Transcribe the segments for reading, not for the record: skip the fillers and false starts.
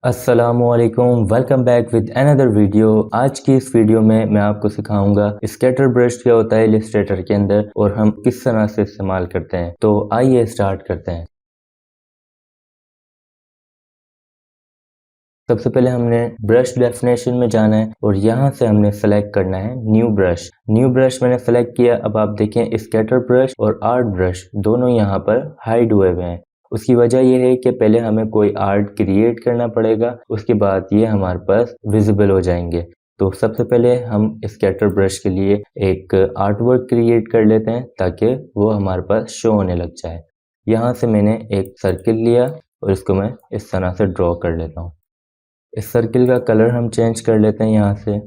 अस्सलामुअलैकुम, welcome back with another video. आज की इस वीडियो में मैं आपको सिखाऊंगा स्केटर ब्रश क्या होता है इलस्ट्रेटर के अंदर और हम किस तरह से इस्तेमाल करते हैं। तो आइए स्टार्ट करते हैं। सबसे पहले हमने ब्रश डेफिनेशन में जाना है और यहाँ से हमने सेलेक्ट करना है न्यू ब्रश। न्यू ब्रश मैंने सेलेक्ट किया। अब आप देखें स्केटर ब्रश और आर्ट ब्रश दोनों यहाँ पर हाइड हुए हुए हैं। उसकी वजह यह है कि पहले हमें कोई आर्ट क्रिएट करना पड़ेगा, उसके बाद ये हमारे पास विजिबल हो जाएंगे। तो सबसे पहले हम स्केटर ब्रश के लिए एक आर्ट वर्क क्रिएट कर लेते हैं ताकि वो हमारे पास शो होने लग जाए। यहाँ से मैंने एक सर्किल लिया और इसको मैं इस तरह से ड्रॉ कर लेता हूँ। इस सर्किल का कलर हम चेंज कर लेते हैं यहाँ से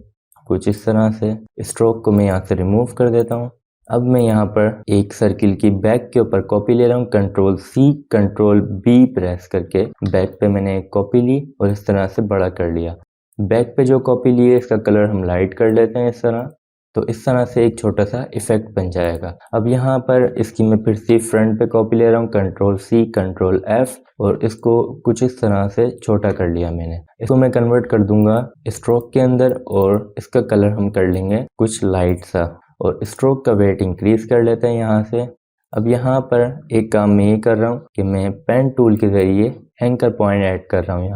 कुछ इस तरह से। स्ट्रोक को मैं यहाँ से रिमूव कर देता हूँ। अब मैं यहाँ पर एक सर्किल की बैक के ऊपर कॉपी ले रहा हूँ। Control C control B press करके बैक पे मैंने एक कॉपी ली और इस तरह से बड़ा कर लिया। बैक पे जो कॉपी ली है इसका कलर हम लाइट कर लेते हैं इस तरह। तो इस तरह से एक छोटा सा इफेक्ट बन जाएगा। अब यहाँ पर इसकी मैं फिर से फ्रंट पे कॉपी ले रहा हूँ। कंट्रोल सी कंट्रोल एफ और इसको कुछ इस तरह से छोटा कर लिया मैंने। इसको मैं कन्वर्ट कर दूंगा स्ट्रोक के अंदर और इसका कलर हम कर लेंगे कुछ लाइट सा और स्ट्रोक का वेट इंक्रीज कर लेते हैं यहाँ से। अब यहाँ पर एक काम मैं ये कर रहा हूँ कि मैं पेन टूल के जरिए एंकर पॉइंट ऐड कर रहा हूँ।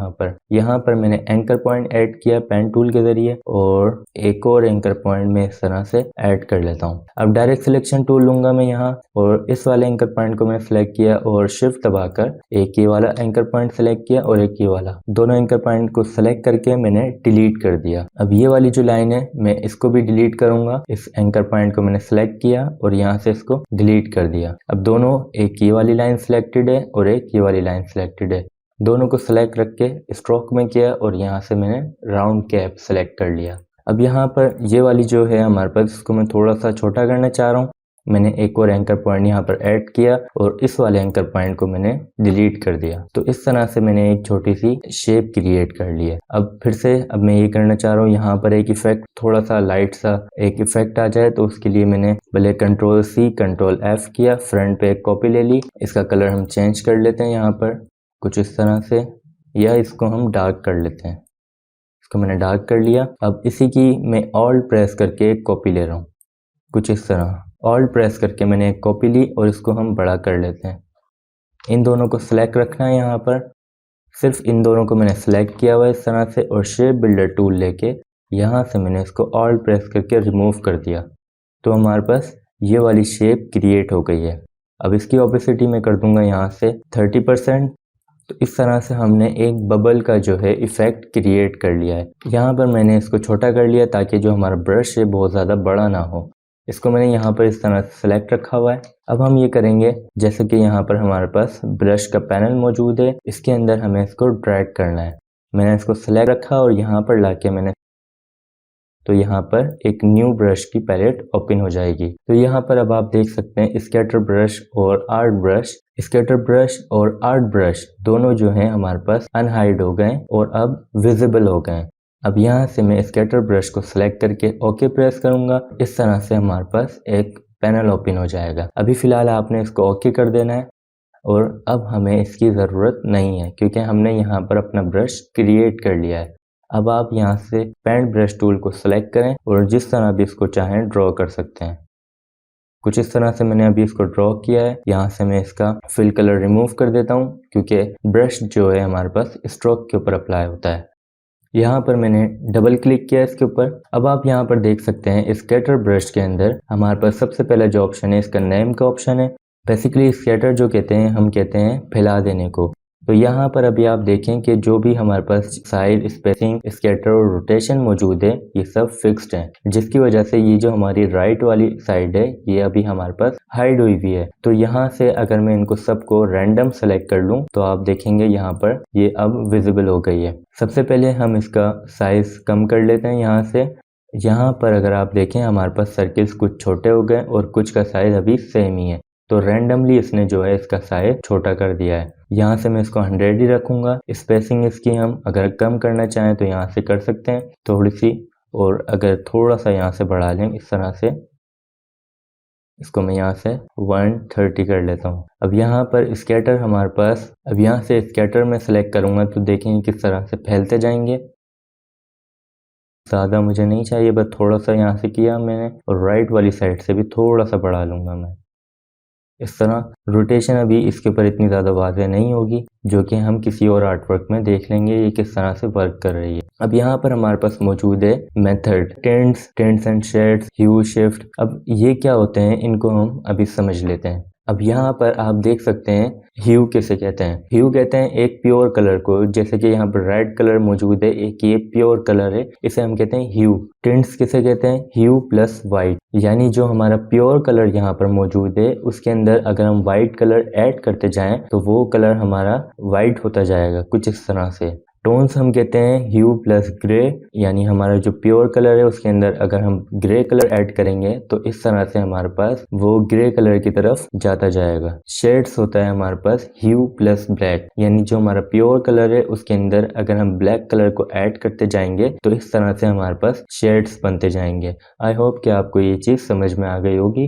यहाँ पर मैंने एंकर पॉइंट ऐड किया पेन टूल के जरिए और एक और एंकर पॉइंट मैं इस तरह से ऐड कर लेता हूँ। अब डायरेक्ट सिलेक्शन टूल लूंगा मैं यहाँ और इस वाले एंकर पॉइंट को मैंने सेलेक्ट किया और शिफ्ट दबाकर एक ये वाला एंकर पॉइंट सेलेक्ट किया और एक ये वाला, दोनों एंकर पॉइंट को सेलेक्ट करके मैंने डिलीट कर दिया। अब ये वाली जो लाइन है मैं इसको भी डिलीट करूंगा। इस एंकर पॉइंट को मैंने सेलेक्ट किया और यहाँ से इसको डिलीट कर दिया। अब दोनों, एक ये वाली लाइन सिलेक्टेड है और एक ये वाली लाइन सिलेक्टेड है, दोनों को सेलेक्ट रख के स्ट्रोक में किया और यहाँ से मैंने राउंड कैप सेलेक्ट कर लिया। अब यहाँ पर ये वाली जो है हमारे पास, इसको मैं थोड़ा सा छोटा करना चाह रहा हूँ। मैंने एक और एंकर पॉइंट यहाँ पर ऐड किया और इस वाले एंकर पॉइंट को मैंने डिलीट कर दिया। तो इस तरह से मैंने एक छोटी सी शेप क्रिएट कर ली है। अब फिर से अब मैं ये करना चाह रहा हूँ, यहाँ पर एक इफेक्ट, थोड़ा सा लाइट सा एक इफेक्ट आ जाए। तो उसके लिए मैंने पहले कंट्रोल सी कंट्रोल एफ किया, फ्रंट पे एक कॉपी ले ली। इसका कलर हम चेंज कर लेते हैं यहाँ पर कुछ इस तरह से, या इसको हम डार्क कर लेते हैं। इसको मैंने डार्क कर लिया। अब इसी की मैं ऑल्ट प्रेस करके एक कॉपी ले रहा हूँ कुछ इस तरह। ऑल्ट प्रेस करके मैंने एक कॉपी ली और इसको हम बड़ा कर लेते हैं। इन दोनों को सिलेक्ट रखना है यहाँ पर, सिर्फ इन दोनों को मैंने सिलेक्ट किया हुआ है इस तरह से और शेप बिल्डर टूल लेके यहाँ से मैंने इसको ऑल्ट प्रेस करके रिमूव कर दिया। तो हमारे पास ये वाली शेप क्रिएट हो गई है। अब इसकी ऑपेसिटी मैं कर दूंगा यहाँ से 30%। तो इस तरह से हमने एक बबल का जो है इफेक्ट क्रिएट कर लिया है। यहाँ पर मैंने इसको छोटा कर लिया ताकि जो हमारा ब्रश है बहुत ज़्यादा बड़ा ना हो। इसको मैंने यहाँ पर इस तरह से सेलेक्ट रखा हुआ है। अब हम ये करेंगे, जैसे कि यहाँ पर हमारे पास ब्रश का पैनल मौजूद है, इसके अंदर हमें इसको ड्रैग करना है। मैंने इसको सेलेक्ट रखा और यहाँ पर लाके मैंने, तो यहाँ पर एक न्यू ब्रश की पैलेट ओपन हो जाएगी। तो यहाँ पर अब आप देख सकते हैं स्केटर ब्रश और आर्ट ब्रश, स्केटर ब्रश और आर्ट ब्रश दोनों जो हैं हमारे पास अनहाइड हो गए और अब विजिबल हो गए। अब यहाँ से मैं स्केटर ब्रश को सिलेक्ट करके ओके प्रेस करूंगा। इस तरह से हमारे पास एक पैनल ओपन हो जाएगा। अभी फिलहाल आपने इसको ओके कर देना है और अब हमें इसकी ज़रूरत नहीं है क्योंकि हमने यहाँ पर अपना ब्रश क्रिएट कर लिया है। अब आप यहाँ से पेंट ब्रश टूल को सिलेक्ट करें और जिस तरह भी इसको चाहें ड्रॉ कर सकते हैं। कुछ इस तरह से मैंने अभी इसको ड्रॉ किया है। यहाँ से मैं इसका फिल कलर रिमूव कर देता हूँ क्योंकि ब्रश जो है हमारे पास स्ट्रोक के ऊपर अप्लाई होता है। यहाँ पर मैंने डबल क्लिक किया इसके ऊपर। अब आप यहाँ पर देख सकते हैं स्केटर ब्रश के अंदर हमारे पास सबसे पहला जो ऑप्शन है इसका नेम का ऑप्शन है। बेसिकली स्केटर जो कहते हैं, हम कहते हैं फैला देने को। तो यहाँ पर अभी आप देखें कि जो भी हमारे पास साइज, स्पेसिंग, स्केटर और रोटेशन मौजूद है ये सब फिक्स्ड है, जिसकी वजह से ये जो हमारी राइट वाली साइड है ये अभी हमारे पास हाइड हुई हुई है। तो यहाँ से अगर मैं इनको सबको रैंडम सेलेक्ट कर लूँ तो आप देखेंगे यहाँ पर ये अब विजिबल हो गई है। सबसे पहले हम इसका साइज कम कर लेते हैं यहाँ से। यहाँ पर अगर आप देखें हमारे पास सर्किल्स कुछ छोटे हो गए और कुछ का साइज अभी सेम ही है। तो रैंडमली इसने जो है इसका साइज छोटा कर दिया है। यहाँ से मैं इसको 100 ही रखूँगा। स्पेसिंग इसकी हम अगर कम करना चाहें तो यहाँ से कर सकते हैं थोड़ी सी, और अगर थोड़ा सा यहाँ से बढ़ा लें इस तरह से, इसको मैं यहाँ से 130 कर लेता हूँ। अब यहाँ पर स्कैटर हमारे पास, अब यहाँ से स्कैटर में सेलेक्ट करूँगा तो देखेंगे किस तरह से फैलते जाएंगे। ज़्यादा मुझे नहीं चाहिए, बस थोड़ा सा यहाँ से किया मैंने, और राइट वाली साइड से भी थोड़ा सा बढ़ा लूँगा मैं। इस तरह रोटेशन अभी इसके ऊपर इतनी ज़्यादा वाज़ेह नहीं होगी, जो कि हम किसी और आर्ट वर्क में देख लेंगे ये किस तरह से वर्क कर रही है। अब यहाँ पर हमारे पास मौजूद है method, tints and shades, hue, shift. अब ये क्या होते हैं इनको हम अभी समझ लेते हैं। अब यहाँ पर आप देख सकते हैं ह्यू किसे कहते हैं। ह्यू कहते हैं एक प्योर कलर को, जैसे कि यहाँ पर रेड कलर मौजूद है, एक ये प्योर कलर है, इसे हम कहते हैं ह्यू। टिंट्स किसे कहते हैं, ह्यू प्लस वाइट, यानी जो हमारा प्योर कलर यहाँ पर मौजूद है उसके अंदर अगर हम वाइट कलर ऐड करते जाएं तो वो कलर हमारा वाइट होता जाएगा कुछ इस तरह से। टोन्स हम कहते हैं ह्यू प्लस ग्रे, यानी हमारा जो प्योर कलर है उसके अंदर अगर हम ग्रे कलर ऐड करेंगे तो इस तरह से हमारे पास वो ग्रे कलर की तरफ जाता जाएगा। शेड्स होता है हमारे पास ह्यू प्लस ब्लैक, यानी जो हमारा प्योर कलर है उसके अंदर अगर हम ब्लैक कलर को ऐड करते जाएंगे तो इस तरह से हमारे पास शेड्स बनते जाएंगे। आई होप कि आपको ये चीज़ समझ में आ गई होगी।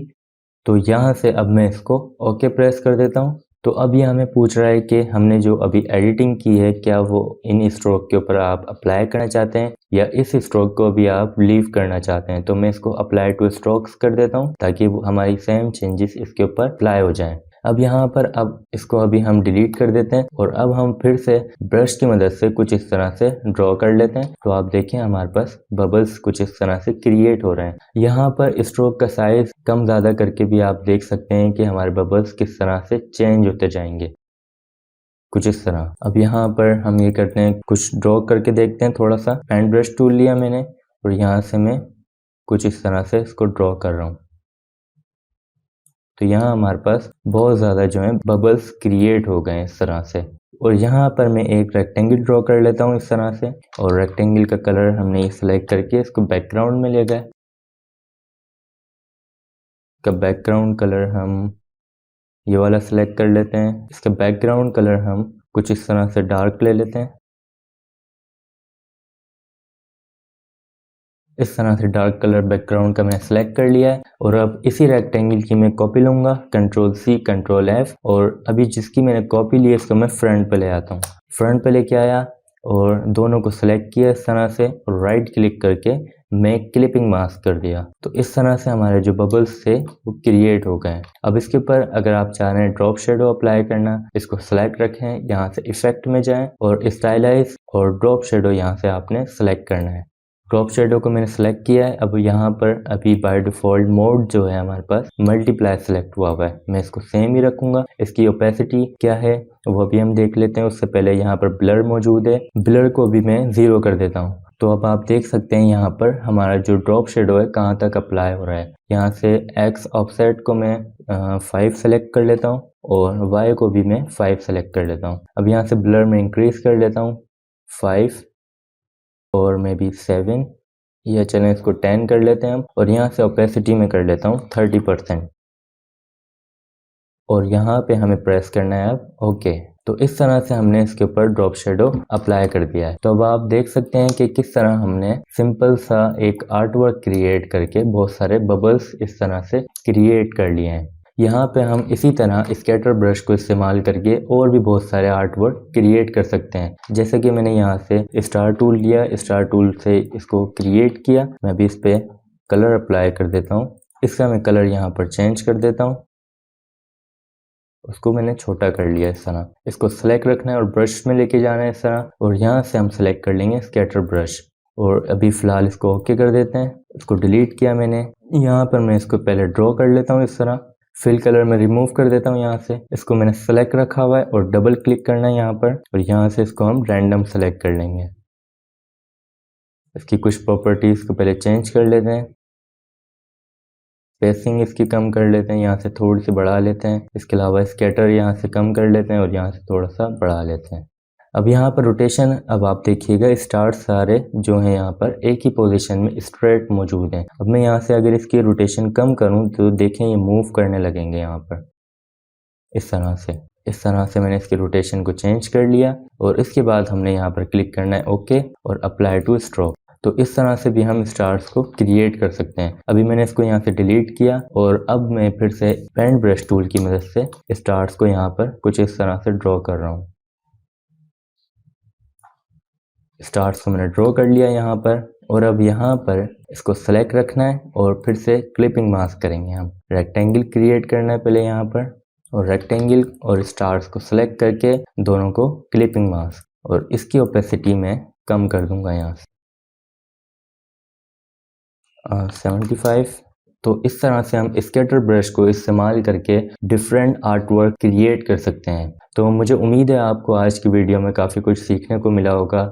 तो यहाँ से अब मैं इसको ओके प्रेस कर देता हूँ। तो अब ये हमें पूछ रहा है कि हमने जो अभी एडिटिंग की है क्या वो इन स्ट्रोक के ऊपर आप अप्लाई करना चाहते हैं या इस स्ट्रोक को भी आप लीव करना चाहते हैं। तो मैं इसको अप्लाई टू स्ट्रोक्स कर देता हूँ ताकि वो हमारी सेम चेंजेस इसके ऊपर अप्लाई हो जाएं। अब यहाँ पर अब इसको अभी हम डिलीट कर देते हैं और अब हम फिर से ब्रश की मदद से कुछ इस तरह से ड्रॉ कर लेते हैं। तो आप देखें हमारे पास बबल्स कुछ इस तरह से क्रिएट हो रहे हैं। यहाँ पर स्ट्रोक का साइज कम ज़्यादा करके भी आप देख सकते हैं कि हमारे बबल्स किस तरह से चेंज होते जाएंगे कुछ इस तरह। अब यहाँ पर हम ये करते हैं, कुछ ड्रॉ करके देखते हैं। थोड़ा सा पेंट ब्रश टूल लिया मैंने और यहाँ से मैं कुछ इस तरह से इसको ड्रॉ कर रहा हूँ। तो यहाँ हमारे पास बहुत ज़्यादा जो है बबल्स क्रिएट हो गए इस तरह से। और यहाँ पर मैं एक रेक्टेंगल ड्रॉ कर लेता हूँ इस तरह से, और रेक्टेंगल का कलर हमने सेलेक्ट करके इसको बैकग्राउंड में ले गए। इसका बैकग्राउंड कलर हम ये वाला सेलेक्ट कर लेते हैं। इसका बैकग्राउंड कलर हम कुछ इस तरह से डार्क ले लेते हैं। इस तरह से डार्क कलर बैकग्राउंड का मैंने सेलेक्ट कर लिया है। और अब इसी रेक्टेंगल की मैं कॉपी लूँगा, कंट्रोल सी कंट्रोल एफ, और अभी जिसकी मैंने कॉपी ली है इसको मैं फ्रंट पे ले आता हूँ। फ्रंट पे लेके आया और दोनों को सेलेक्ट किया इस तरह से, और राइट क्लिक करके मैं क्लिपिंग मास्क कर दिया। तो इस तरह से हमारे जो बबल्स थे वो क्रिएट हो गए। अब इसके ऊपर अगर आप चाह रहे हैं ड्रॉप शेडो अप्लाई करना, इसको सेलेक्ट रखें, यहाँ से इफेक्ट में जाएं और स्टाइलाइज और ड्रॉप शेडो यहाँ से आपने सेलेक्ट करना है। ड्रॉप शेडो को मैंने सेलेक्ट किया है। अब यहाँ पर अभी बाय डिफ़ॉल्ट मोड जो है हमारे पास मल्टीप्लाई सेलेक्ट हुआ है, मैं इसको सेम ही रखूँगा। इसकी ओपेसिटी क्या है वो भी हम देख लेते हैं। उससे पहले यहाँ पर ब्लर मौजूद है, ब्लर को भी मैं 0 कर देता हूँ। तो अब आप देख सकते हैं यहाँ पर हमारा जो ड्रॉप शेडो है कहाँ तक अप्लाई हो रहा है। यहाँ से एक्स ऑफसेट को मैं 5 सेलेक्ट कर लेता हूँ और वाई को भी मैं 5 सेलेक्ट कर लेता हूँ। अब यहाँ से ब्लर में इंक्रीज कर लेता हूँ 5 और मे बी 7, या चलें इसको 10 कर लेते हैं हम। और यहाँ से ओपेसिटी में कर लेता हूँ 30%, और यहाँ पे हमें प्रेस करना है अब ओके। तो इस तरह से हमने इसके ऊपर ड्रॉप शेडो अप्लाई कर दिया है। तो अब आप देख सकते हैं कि किस तरह हमने सिंपल सा एक आर्ट वर्क क्रिएट करके बहुत सारे बबल्स इस तरह से क्रिएट कर लिए हैं। यहाँ पे हम इसी तरह स्केटर ब्रश को इस्तेमाल करके और भी बहुत सारे आर्ट वर्क क्रिएट कर सकते हैं। जैसे कि मैंने यहाँ से स्टार टूल लिया, स्टार टूल से इसको क्रिएट किया। मैं भी इस पर कलर अप्लाई कर देता हूँ। इसका मैं कलर यहाँ पर चेंज कर देता हूँ, उसको मैंने छोटा कर लिया इस तरह। इसको सेलेक्ट रखना है और ब्रश में लेके जाना है इस तरह, और यहाँ से हम सेलेक्ट कर लेंगे स्केटर ब्रश। और अभी फ़िलहाल इसको ओके कर देते हैं। इसको डिलीट किया मैंने। यहाँ पर मैं इसको पहले ड्रॉ कर लेता हूँ इस तरह। फिल कलर में रिमूव कर देता हूँ यहाँ से। इसको मैंने सेलेक्ट रखा हुआ है और डबल क्लिक करना है यहाँ पर, और यहाँ से इसको हम रैंडम सेलेक्ट कर लेंगे। इसकी कुछ प्रॉपर्टीज़ को पहले चेंज कर लेते हैं। स्पेसिंग इसकी कम कर लेते हैं, यहाँ से थोड़ी सी बढ़ा लेते हैं। इसके अलावा स्कैटर यहाँ से कम कर लेते हैं और यहाँ से थोड़ा सा बढ़ा लेते हैं। अब यहाँ पर रोटेशन, अब आप देखिएगा स्टार्स सारे जो हैं यहाँ पर एक ही पोजीशन में स्ट्रेट मौजूद हैं। अब मैं यहाँ से अगर इसकी रोटेशन कम करूँ तो देखें ये मूव करने लगेंगे यहाँ पर इस तरह से। इस तरह से मैंने इसकी रोटेशन को चेंज कर लिया और इसके बाद हमने यहाँ पर क्लिक करना है ओके और अप्लाई टू स्ट्रोक। तो इस तरह से भी हम स्टार्स को क्रिएट कर सकते हैं। अभी मैंने इसको यहाँ से डिलीट किया और अब मैं फिर से पेंट ब्रश टूल की मदद से स्टार्स को यहाँ पर कुछ इस तरह से ड्रॉ कर रहा हूँ। स्टार्स को मैंने ड्रॉ कर लिया यहाँ पर, और अब यहाँ पर इसको सेलेक्ट रखना है और फिर से क्लिपिंग मास्क करेंगे। हम रेक्टेंगल क्रिएट करना है पहले यहाँ पर, और रेक्टेंगल और स्टार्स को सेलेक्ट करके दोनों को क्लिपिंग मास्क, और इसकी ओपेसिटी में कम कर दूंगा यहाँ से 75। तो इस तरह से हम स्केटर ब्रश को इस्तेमाल करके डिफरेंट आर्ट वर्क क्रिएट कर सकते हैं। तो मुझे उम्मीद है आपको आज की वीडियो में काफ़ी कुछ सीखने को मिला होगा।